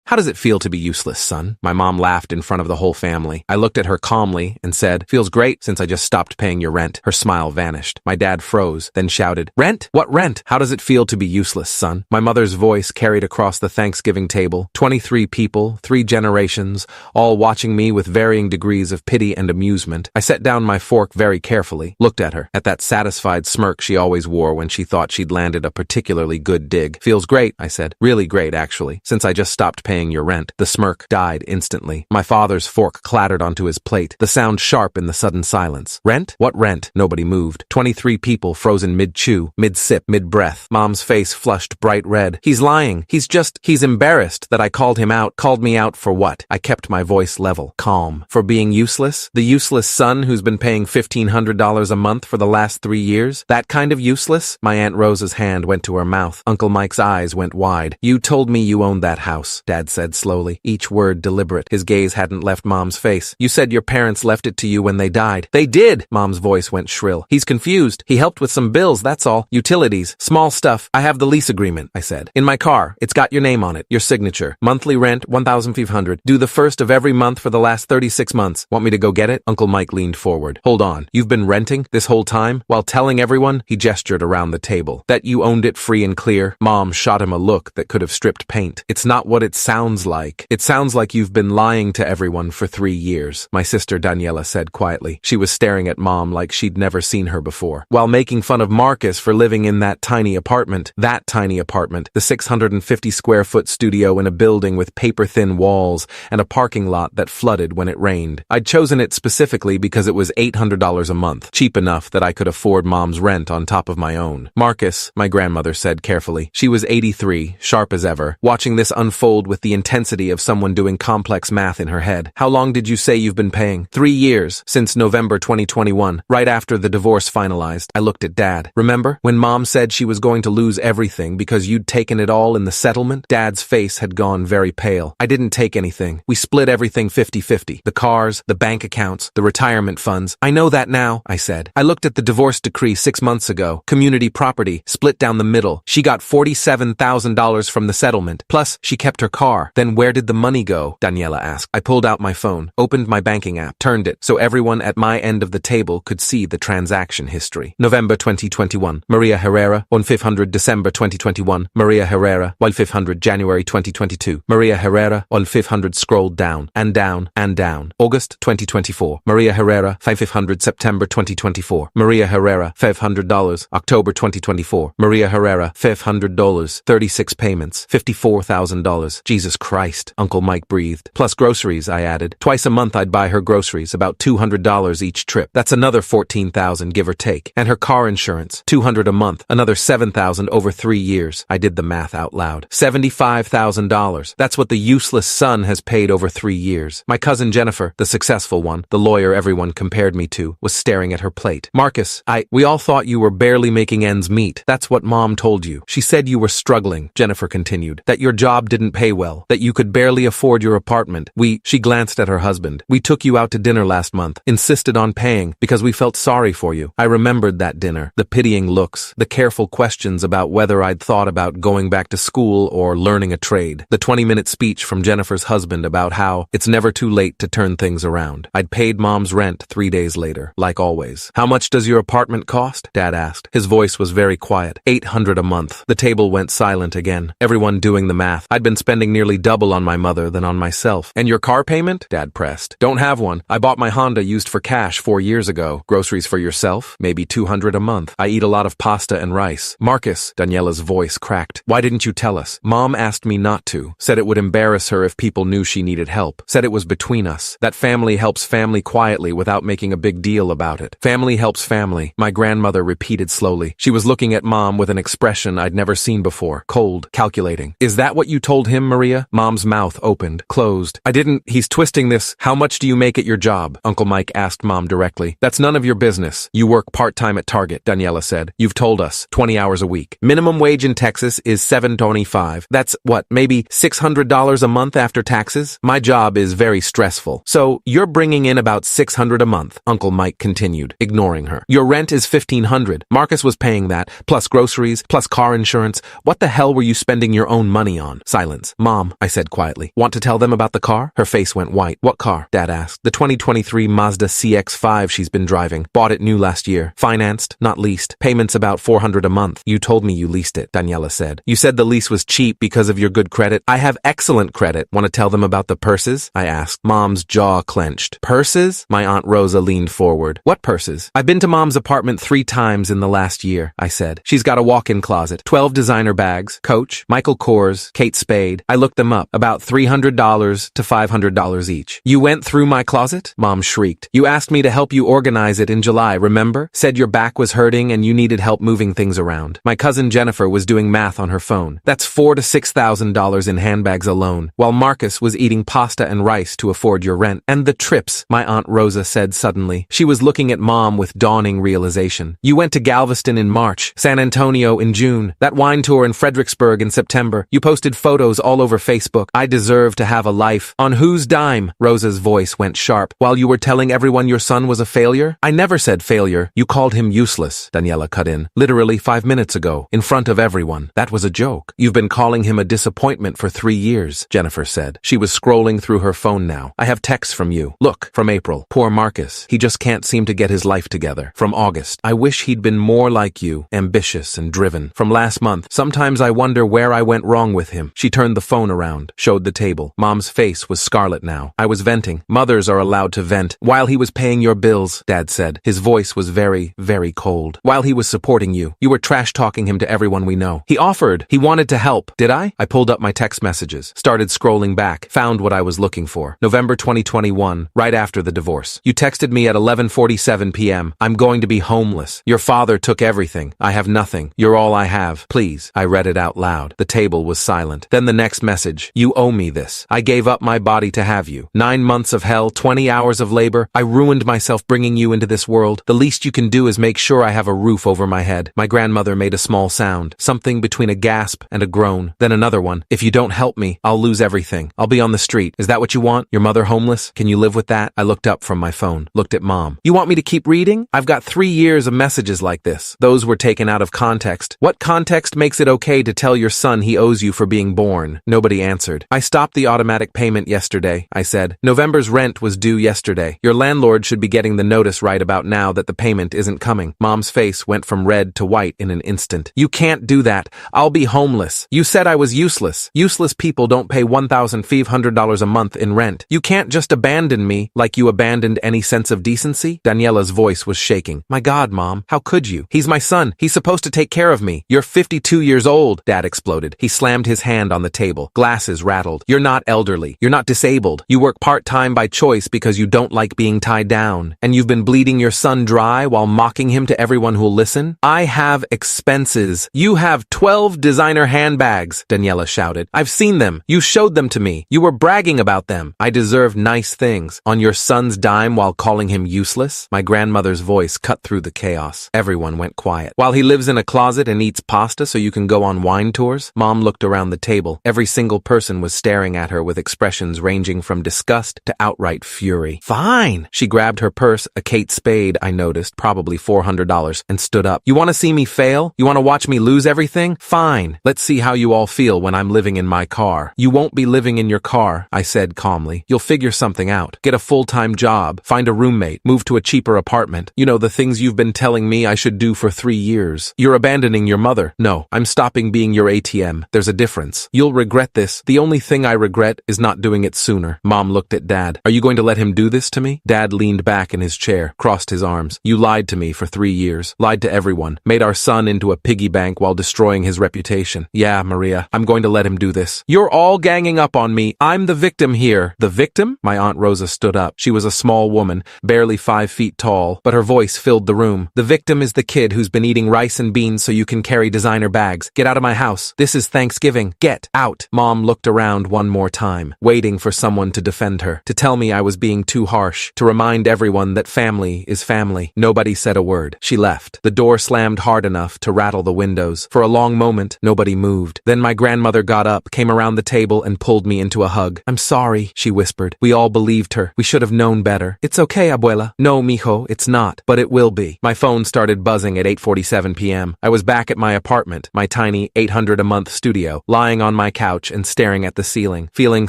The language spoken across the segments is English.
How does it feel to be useless, son? My mom laughed in front of the whole family. I looked at her calmly and said, feels great since I just stopped paying your rent. Her smile vanished. My dad froze, then shouted, rent? What rent? How does it feel to be useless, son? My mother's voice carried across the Thanksgiving table. 23 people, 3 generations, all watching me with varying degrees of pity and amusement. I set down my fork very carefully, looked at her, at that satisfied smirk she always wore when she thought she'd landed a particularly good dig. Feels great, I said. Really great, actually, since I just stopped paying your rent. The smirk died instantly. My father's fork clattered onto his plate, the sound sharp in the sudden silence. Rent? What rent? Nobody moved. 23 people frozen mid-chew, mid-sip, mid-breath. Mom's face flushed bright red. He's lying. He's embarrassed that I called him out. Called me out for what? I kept my voice level, calm. For being useless? The useless son who's been paying $1,500 a month for the last 3 years? That kind of useless? My Aunt Rosa's hand went to her mouth. Uncle Mike's eyes went wide. You told me you owned that house, Dad said slowly, each word deliberate. His gaze hadn't left Mom's face. You said your parents left it to you when they died. They did! Mom's voice went shrill. He's confused. He helped with some bills, that's all. Utilities. Small stuff. I have the lease agreement, I said. In my car. It's got your name on it. Your signature. Monthly rent, $1,500. Due the first of every month for the last 36 months. Want me to go get it? Uncle Mike leaned forward. Hold on. You've been renting this whole time? While telling everyone, he gestured around the table. That you owned it free and clear? Mom shot him a look that could have stripped paint. It's not what it sounds like. It sounds like you've been lying to everyone for 3 years, my sister Daniela said quietly. She was staring at Mom like she'd never seen her before, while making fun of Marcus for living in that tiny apartment, the 650-square-foot studio in a building with paper-thin walls and a parking lot that flooded when it rained. I'd chosen it specifically because it was $800 a month, cheap enough that I could afford Mom's rent on top of my own. Marcus, my grandmother said carefully. She was 83, sharp as ever, watching this unfold with the intensity of someone doing complex math in her head. How long did you say you've been paying? 3 years, since November 2021, right after the divorce finalized. I looked at Dad. Remember, when Mom said she was going to lose everything because you'd taken it all in the settlement? Dad's face had gone very pale. I didn't take anything. We split everything 50-50. The cars, the bank accounts, the retirement funds. I know that now, I said. I looked at the divorce decree 6 months ago. Community property, split down the middle. She got $47,000 from the settlement. Plus, she kept her car. Then where did the money go? Daniela asked. I pulled out my phone, opened my banking app, turned it so everyone at my end of the table could see the transaction history. November 2021. Maria Herrera, 1500 December 2021. Maria Herrera, 1500 January 2022. Maria Herrera, 1500 scrolled down, and down, and down. August 2024. Maria Herrera, 500 September 2024. Maria Herrera, $500. October 2024. Maria Herrera, $500. 36 payments. $54,000. Jesus Christ, Uncle Mike breathed. Plus groceries, I added. Twice a month I'd buy her groceries, about $200 each trip. That's another $14,000, give or take. And her car insurance, $200 a month, another $7,000 over 3 years. I did the math out loud. $75,000. That's what the useless son has paid over 3 years. My cousin Jennifer, the successful one, the lawyer everyone compared me to, was staring at her plate. Marcus, we all thought you were barely making ends meet. That's what Mom told you. She said you were struggling, Jennifer continued, that your job didn't pay well, that you could barely afford your apartment. She glanced at her husband. We took you out to dinner last month, insisted on paying because we felt sorry for you. I remembered that dinner, the pitying looks, the careful questions about whether I'd thought about going back to school or learning a trade, the 20-minute speech from Jennifer's husband about how it's never too late to turn things around. I'd paid Mom's rent 3 days later, like always. How much does your apartment cost? Dad asked. His voice was very quiet. $800 a month. The table went silent again, everyone doing the math. I'd been spending nearly double on my mother than on myself. And your car payment? Dad pressed. Don't have one. I bought my Honda used for cash 4 years ago. Groceries for yourself? Maybe $200 a month. I eat a lot of pasta and rice. Marcus, Daniela's voice cracked. Why didn't you tell us? Mom asked me not to. Said it would embarrass her if people knew she needed help. Said it was between us. That family helps family quietly without making a big deal about it. Family helps family, my grandmother repeated slowly. She was looking at Mom with an expression I'd never seen before. Cold, calculating. Is that what you told him, Maria? Mom's mouth opened, closed. I didn't. He's twisting this. How much do you make at your job? Uncle Mike asked Mom directly. That's none of your business. You work part-time at Target, Daniela said. You've told us. 20 hours a week. Minimum wage in Texas is $7.25. That's what, maybe $600 a month after taxes? My job is very stressful. So you're bringing in about $600 a month, Uncle Mike continued, ignoring her. Your rent is $1,500. Marcus was paying that, plus groceries, plus car insurance. What the hell were you spending your own money on? Silence. Mom Mom, I said quietly. Want to tell them about the car? Her face went white. What car? Dad asked. The 2023 Mazda CX-5 she's been driving. Bought it new last year. Financed, not leased. Payments about $400 a month. You told me you leased it, Daniela said. You said the lease was cheap because of your good credit. I have excellent credit. Want to tell them about the purses? I asked. Mom's jaw clenched. Purses? My Aunt Rosa leaned forward. What purses? I've been to Mom's apartment 3 times in the last year, I said. She's got a walk-in closet. 12 designer bags. Coach, Michael Kors, Kate Spade. I looked them up. About $300 to $500 each. You went through my closet? Mom shrieked. You asked me to help you organize it in July, remember? Said your back was hurting and you needed help moving things around. My cousin Jennifer was doing math on her phone. That's $4,000 to $6,000 in handbags alone, while Marcus was eating pasta and rice to afford your rent. And the trips, my Aunt Rosa said suddenly. She was looking at Mom with dawning realization. You went to Galveston in March, San Antonio in June, that wine tour in Fredericksburg in September. You posted photos all over Facebook. I deserve to have a life. On whose dime? Rosa's voice went sharp. While you were telling everyone your son was a failure? I never said failure. You called him useless, Daniela cut in. Literally 5 minutes ago, in front of everyone. That was a joke. You've been calling him a disappointment for 3 years, Jennifer said. She was scrolling through her phone now. I have texts from you. Look, from April. Poor Marcus. He just can't seem to get his life together. From August. I wish he'd been more like you, ambitious and driven. From last month. Sometimes I wonder where I went wrong with him. She turned the phone around, showed the table. Mom's face was scarlet now. I was venting. Mothers are allowed to vent. While he was paying your bills, Dad said. His voice was very, very cold. While he was supporting you, you were trash-talking him to everyone we know. He offered. He wanted to help. Did I? I pulled up my text messages, started scrolling back, found what I was looking for. November 2021, right after the divorce. You texted me at 11:47 p.m. I'm going to be homeless. Your father took everything. I have nothing. You're all I have. Please. I read it out loud. The table was silent. Then the next message. You owe me this. I gave up my body to have you. 9 months of hell, 20 hours of labor. I ruined myself bringing you into this world. The least you can do is make sure I have a roof over my head. My grandmother made a small sound, something between a gasp and a groan. Then another one. If you don't help me, I'll lose everything. I'll be on the street. Is that what you want? Your mother homeless? Can you live with that? I looked up from my phone, looked at Mom. You want me to keep reading? I've got 3 years of messages like this. Those were taken out of context. What context makes it okay to tell your son he owes you for being born? Nobody answered. I stopped the automatic payment yesterday, I said. November's rent was due yesterday. Your landlord should be getting the notice right about now that the payment isn't coming. Mom's face went from red to white in an instant. You can't do that. I'll be homeless. You said I was useless. Useless people don't pay $1,500 a month in rent. You can't just abandon me like you abandoned any sense of decency? Daniela's voice was shaking. My God, Mom, how could you? He's my son. He's supposed to take care of me. You're 52 years old, Dad exploded. He slammed his hand on the table. Glasses rattled. You're not elderly. You're not disabled. You work part-time by choice because you don't like being tied down. And you've been bleeding your son dry while mocking him to everyone who'll listen? I have expenses. You have 12 designer handbags, Daniela shouted. I've seen them. You showed them to me. You were bragging about them. I deserve nice things. On your son's dime while calling him useless? My grandmother's voice cut through the chaos. Everyone went quiet. While he lives in a closet and eats pasta so you can go on wine tours? Mom looked around the table. Every single person was staring at her with expressions ranging from disgust to outright fury. Fine. She grabbed her purse, a Kate Spade, I noticed, probably $400, and stood up. You want to see me fail? You want to watch me lose everything? Fine. Let's see how you all feel when I'm living in my car. You won't be living in your car, I said calmly. You'll figure something out. Get a full-time job. Find a roommate. Move to a cheaper apartment. You know, the things you've been telling me I should do for 3 years. You're abandoning your mother. No, I'm stopping being your ATM. There's a difference. You'll regret this. The only thing I regret is not doing it sooner. Mom looked at Dad. Are you going to let him do this to me? Dad leaned back in his chair, crossed his arms. You lied to me for 3 years. Lied to everyone. Made our son into a piggy bank while destroying his reputation. Yeah, Maria, I'm going to let him do this. You're all ganging up on me. I'm the victim here. The victim? My Aunt Rosa stood up. She was a small woman, barely 5 feet tall, but her voice filled the room. The victim is the kid who's been eating rice and beans so you can carry designer bags. Get out of my house. This is Thanksgiving. Get out. Mom looked around one more time, waiting for someone to defend her, to tell me I was being too harsh, to remind everyone that family is family. Nobody said a word. She left. The door slammed hard enough to rattle the windows. For a long moment, nobody moved. Then my grandmother got up, came around the table, and pulled me into a hug. I'm sorry, she whispered. We all believed her. We should have known better. It's okay, abuela. No, mijo, it's not. But it will be. My phone started buzzing at 8:47 p.m. I was back at my apartment, my tiny $800 a month studio, lying on my couch, couch and staring at the ceiling, feeling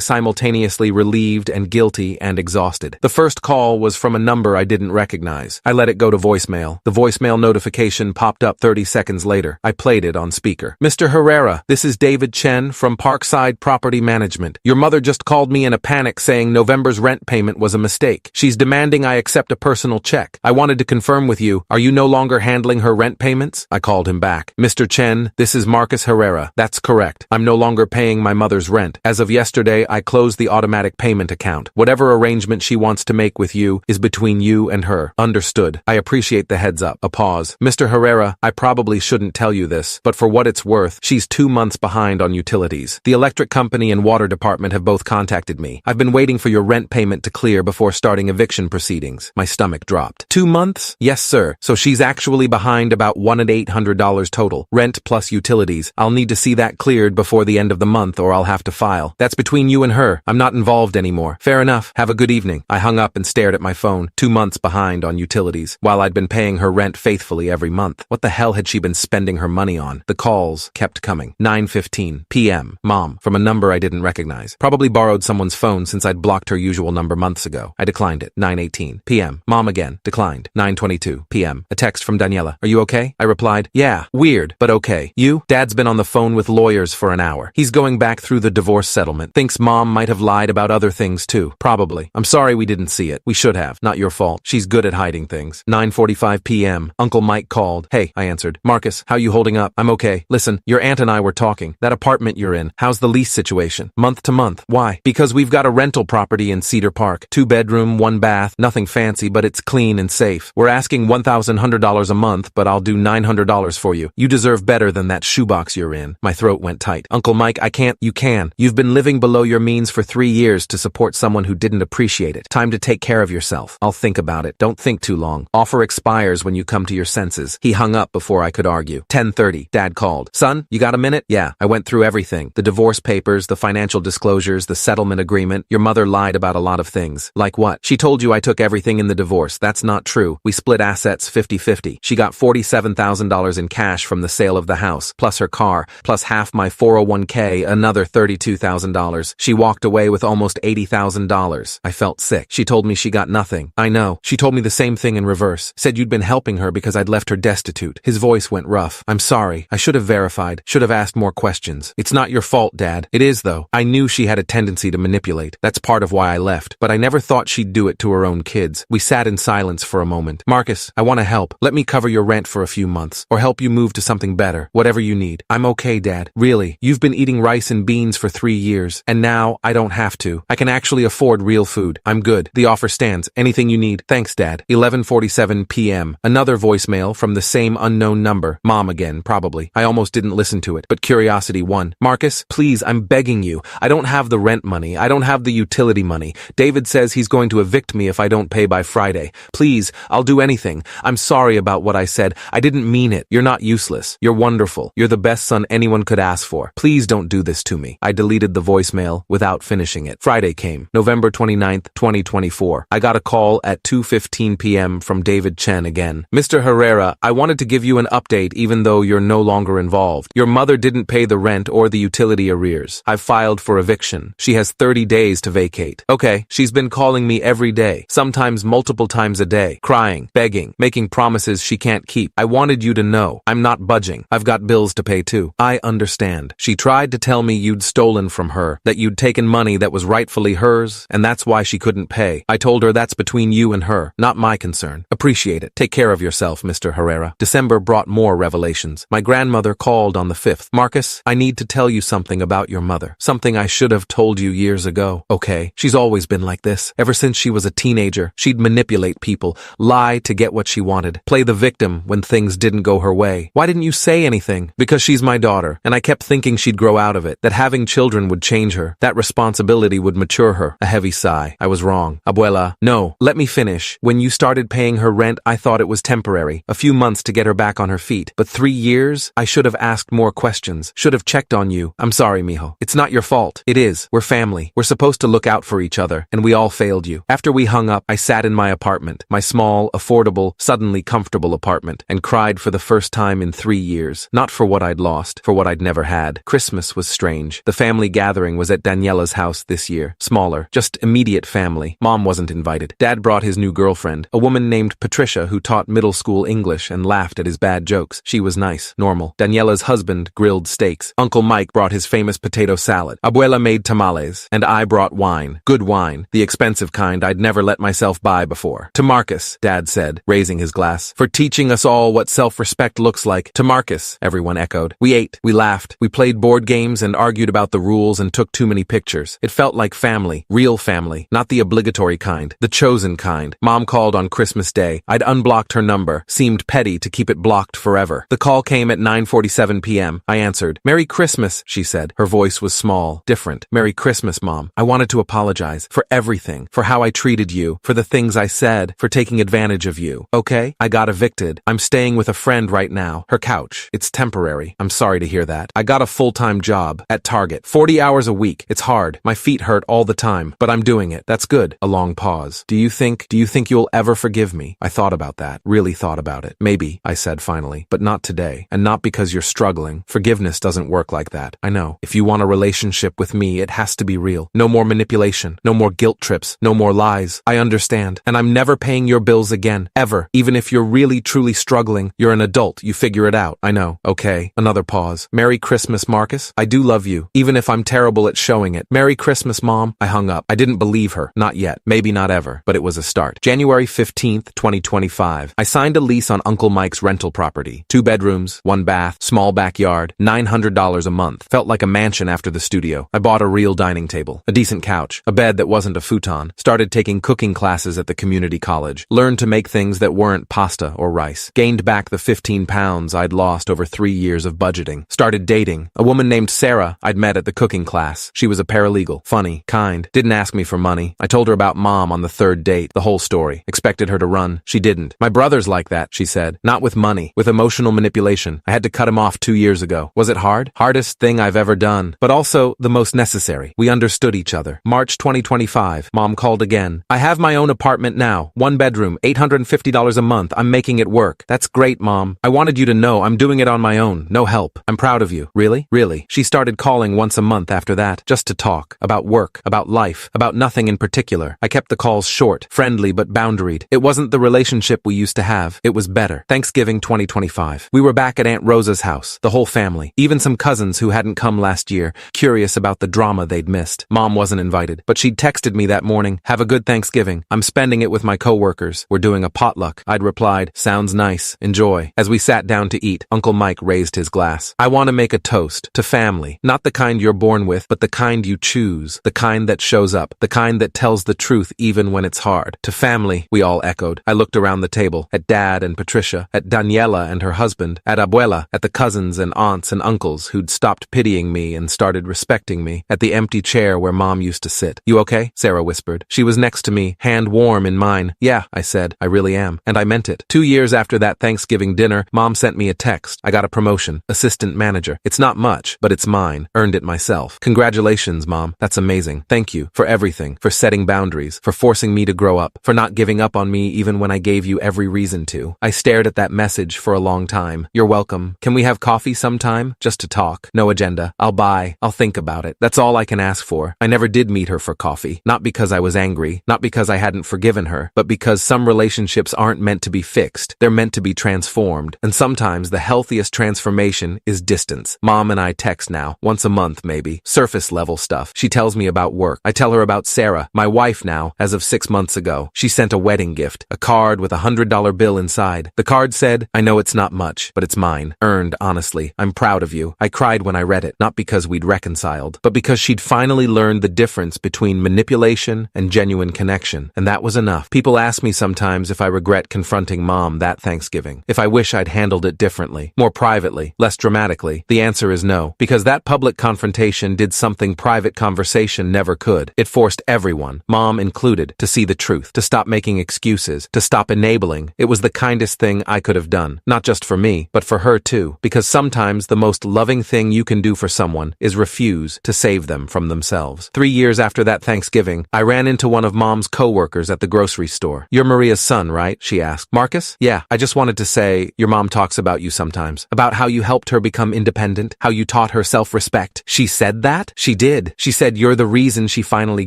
simultaneously relieved and guilty and exhausted. The first call was from a number I didn't recognize. I let it go to voicemail. The voicemail notification popped up 30 seconds later. I played it on speaker. Mr. Herrera, this is David Chen from Parkside Property Management. Your mother just called me in a panic saying November's rent payment was a mistake. She's demanding I accept a personal check. I wanted to confirm with you, are you no longer handling her rent payments? I called him back. Mr. Chen, this is Marcus Herrera. That's correct. I'm no longer paying my mother's rent. As of yesterday, I closed the automatic payment account. Whatever arrangement she wants to make with you is between you and her. Understood. I appreciate the heads up. A pause. Mr. Herrera, I probably shouldn't tell you this, but for what it's worth, she's 2 months behind on utilities. The electric company and water department have both contacted me. I've been waiting for your rent payment to clear before starting eviction proceedings. My stomach dropped. 2 months? Yes, sir. So she's actually behind about $1,800 total. Rent plus utilities. I'll need to see that cleared before the end of the month or I'll have to file. That's between you and her. I'm not involved anymore. Fair enough. Have a good evening. I hung up and stared at my phone. 2 months behind on utilities, while I'd been paying her rent faithfully every month. What the hell had she been spending her money on? The calls kept coming. 9:15 p.m. Mom, from a number I didn't recognize. Probably borrowed someone's phone since I'd blocked her usual number months ago. I declined it. 9:18 p.m. Mom again. Declined. 9:22 p.m. A text from Daniela. Are you okay? I replied, yeah, weird, but okay. You? Dad's been on the phone with lawyers for an hour. He's going back through the divorce settlement. Thinks Mom might have lied about other things too. Probably. I'm sorry we didn't see it. We should have. Not your fault. She's good at hiding things. 9:45 p.m. Uncle Mike called. Hey, I answered. Marcus, how you holding up? I'm okay. Listen, your aunt and I were talking. That apartment you're in, how's the lease situation? Month to month. Why? Because we've got a rental property in Cedar Park. 2-bedroom, 1 bath, nothing fancy, but it's clean and safe. We're asking $1,100 a month, but I'll do $900 for you. You deserve better than that shoebox you're in. My throat went tight. Uncle Mike, I can't. You can. You've been living below your means for 3 years to support someone who didn't appreciate it. Time to take care of yourself. I'll think about it. Don't think too long. Offer expires when you come to your senses. He hung up before I could argue. 10:30. Dad called. Son, you got a minute? Yeah. I went through everything. The divorce papers, the financial disclosures, the settlement agreement. Your mother lied about a lot of things. Like what? She told you I took everything in the divorce. That's not true. We split assets 50-50. She got $47,000 in cash from the sale of the house, plus her car, plus half my 401k, another $32,000. She walked away with almost $80,000. I felt sick. She told me she got nothing. I know. She told me the same thing in reverse. Said you'd been helping her because I'd left her destitute. His voice went rough. I'm sorry. I should have verified. Should have asked more questions. It's not your fault, Dad. It is, though. I knew she had a tendency to manipulate. That's part of why I left. But I never thought she'd do it to her own kids. We sat in silence for a moment. Marcus, I want to help. Let me cover your rent for a few months. Or help you move to something better. Whatever you need. I'm okay, Dad. Really. You've been eating rice and beans for 3 years. And now, I don't have to. I can actually afford real food. I'm good. The offer stands. Anything you need. Thanks, Dad. 11:47 p.m. Another voicemail from the same unknown number. Mom again, probably. I almost didn't listen to it, but curiosity won. Marcus, please, I'm begging you. I don't have the rent money. I don't have the utility money. David says he's going to evict me if I don't pay by Friday. Please, I'll do anything. I'm sorry about what I said. I didn't mean it. You're not useless. You're wonderful. You're the best son anyone could ask for. Please don't do this to me. I deleted the voicemail without finishing it. Friday came. November 29th, 2024. I got a call at 2:15 p.m. from David Chen again. Mr. Herrera, I wanted to give you an update even though you're no longer involved. Your mother didn't pay the rent or the utility arrears. I've filed for eviction. She has 30 days to vacate. Okay, she's been calling me every day, sometimes multiple times a day, crying, begging, making promises she can't keep. I wanted you to know. I'm not budging. I've got bills to pay too. I understand. She tried to tell me you'd stolen from her, that you'd taken money that was rightfully hers, and that's why she couldn't pay. I told her that's between you and her, not my concern. Appreciate it. Take care of yourself, Mr. Herrera. December brought more revelations. My grandmother called on the 5th. Marcus, I need to tell you something about your mother. Something I should have told you years ago. Okay, she's always been like this. Ever since she was a teenager, she'd manipulate people, lie to get what she wanted, play the victim when things didn't go her way. Why didn't you say anything? Because she's my daughter, and I kept thinking she'd grow out of it, that having children would change her, that responsibility would mature her. A heavy sigh. I was wrong. Abuela, no, let me finish. When you started paying her rent, I thought it was temporary, a few months to get her back on her feet. But 3 years? I should have asked more questions, should have checked on you. I'm sorry, mijo. It's not your fault. It is. We're family. We're supposed to look out for each other, and we all failed you. After we hung up, I sat in my apartment, my small, affordable, suddenly comfortable apartment, and cried for the first time in 3 years. Not for what I'd lost, for what I'd never had. Christmas was strange. strange. The family gathering was at Daniela's house this year. Smaller, just immediate family. Mom wasn't invited. Dad brought his new girlfriend, a woman named Patricia who taught middle school English and laughed at his bad jokes. She was nice, normal. Daniela's husband grilled steaks. Uncle Mike brought his famous potato salad. Abuela made tamales. And I brought wine. Good wine. The expensive kind I'd never let myself buy before. To Marcus, Dad said, raising his glass, for teaching us all what self-respect looks like. To Marcus, everyone echoed. We ate, we laughed, we played board games and argued about the rules and took too many pictures. It felt like family, real family, not the obligatory kind, the chosen kind. Mom called on Christmas Day. I'd unblocked her number. Seemed petty to keep it blocked forever. The call came at 9:47 p.m. I answered. Merry Christmas, she said. Her voice was small, different. Merry Christmas, Mom. I wanted to apologize for everything, for how I treated you, for the things I said, for taking advantage of you. Okay? I got evicted. I'm staying with a friend right now. Her couch. It's temporary. I'm sorry to hear that. I got a full-time job at Target. 40 hours a week. It's hard. My feet hurt all the time, but I'm doing it. That's good. A long pause. Do you think you'll ever forgive me? I thought about that. Really thought about it. Maybe, I said finally, but not today. And not because you're struggling. Forgiveness doesn't work like that. I know. If you want a relationship with me, it has to be real. No more manipulation. No more guilt trips. No more lies. I understand. And I'm never paying your bills again. Ever. Even if you're really truly struggling, you're an adult. You figure it out. I know. Okay. Another pause. Merry Christmas, Marcus. I do love you, even if I'm terrible at showing it. Merry Christmas, Mom. I hung up. I didn't believe her. Not yet. Maybe not ever. But it was a start. January 15th, 2025. I signed a lease on Uncle Mike's rental property. 2 bedrooms, 1 bath, small backyard, $900 a month. Felt like a mansion after the studio. I bought a real dining table, a decent couch, a bed that wasn't a futon. Started taking cooking classes at the community college. Learned to make things that weren't pasta or rice. Gained back the 15 pounds I'd lost over 3 years of budgeting. Started dating a woman named Sarah I'd met at the cooking class. She was a paralegal. Funny, kind. Didn't ask me for money. I told her about Mom on the 3rd date. The whole story. Expected her to run. She didn't. My brother's like that, she said. Not with money. With emotional manipulation. I had to cut him off 2 years ago. Was it hard? Hardest thing I've ever done. But also the most necessary. We understood each other. March 2025. Mom called again. I have my own apartment now. 1 bedroom, $850 a month. I'm making it work. That's great, Mom. I wanted you to know I'm doing it on my own. No help. I'm proud of you. Really? Really. She started calling once a month after that, just to talk. About work. About life. About nothing in particular. I kept the calls short, friendly but boundaried. It wasn't the relationship we used to have. It was better. Thanksgiving 2025. We were back at Aunt Rosa's house. The whole family. Even some cousins who hadn't come last year, curious about the drama they'd missed. Mom wasn't invited, but she'd texted me that morning, have a good Thanksgiving. I'm spending it with my coworkers. We're doing a potluck. I'd replied, sounds nice. Enjoy. As we sat down to eat, Uncle Mike raised his glass. I want to make a toast to family. Not the kind you're born with, but the kind you choose. The kind that shows up. The kind that tells the truth even when it's hard. To family, we all echoed. I looked around the table, at Dad and Patricia, at Daniela and her husband, at Abuela, at the cousins and aunts and uncles who'd stopped pitying me and started respecting me, at the empty chair where Mom used to sit. You okay? Sarah whispered. She was next to me, hand warm in mine. Yeah, I said. I really am. And I meant it. 2 years after that Thanksgiving dinner, Mom sent me a text. I got a promotion. Assistant manager. It's not much, but it's mine. Earned it myself. Congratulations, Mom. That's amazing. Thank you for everything, for setting boundaries, for forcing me to grow up, for not giving up on me even when I gave you every reason to. I stared at that message for a long time. You're welcome. Can we have coffee sometime? Just to talk. No agenda. I'll buy. I'll think about it. That's all I can ask for. I never did meet her for coffee. Not because I was angry, not because I hadn't forgiven her, but because some relationships aren't meant to be fixed. They're meant to be transformed. And sometimes the healthiest transformation is distance. Mom and I text now, once a month maybe. Surface level stuff. She tells me about work. I tell her about Sarah, my wife now, as of 6 months ago. She sent a wedding gift, a card with a $100 bill inside. The card said, I know it's not much, but it's mine. Earned, honestly. I'm proud of you. I cried when I read it, not because we'd reconciled, but because she'd finally learned the difference between manipulation and genuine connection. And that was enough. People ask me sometimes if I regret confronting Mom that Thanksgiving, if I wish I'd handled it differently, more privately, less dramatically. The answer is no, because that public confrontation did something private conversation never could. It forced everyone, Mom included, to see the truth, to stop making excuses, to stop enabling. It was the kindest thing I could have done, not just for me, but for her too, because sometimes the most loving thing you can do for someone is refuse to save them from themselves. 3 years after that Thanksgiving, I ran into one of Mom's co-workers at the grocery store. You're Maria's son, right? She asked. Marcus? Yeah, I just wanted to say, your mom talks about you sometimes, about how you helped her become independent, how you taught her self-respect, self-respect. She said that? She did. She said you're the reason she finally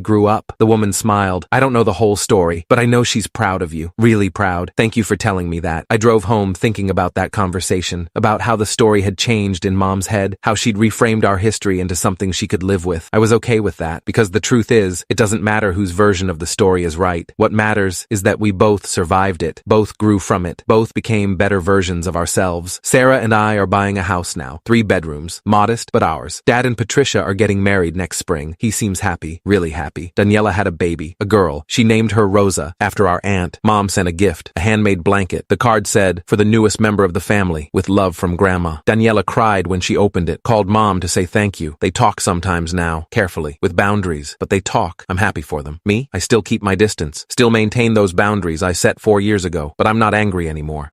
grew up. The woman smiled. I don't know the whole story, but I know she's proud of you. Really proud. Thank you for telling me that. I drove home thinking about that conversation, about how the story had changed in Mom's head, how she'd reframed our history into something she could live with. I was okay with that, because the truth is, it doesn't matter whose version of the story is right. What matters is that we both survived it, both grew from it, both became better versions of ourselves. Sarah and I are buying a house now, 3 bedrooms, modest but ours. Dad and Patricia are getting married next spring. He seems happy, really happy. Daniela had a baby, a girl. She named her Rosa, after our aunt. Mom sent a gift, a handmade blanket. The card said, for the newest member of the family, with love from Grandma. Daniela cried when she opened it, called Mom to say thank you. They talk sometimes now, carefully, with boundaries, but they talk. I'm happy for them. Me? I still keep my distance, still maintain those boundaries I set 4 years ago, but I'm not angry anymore.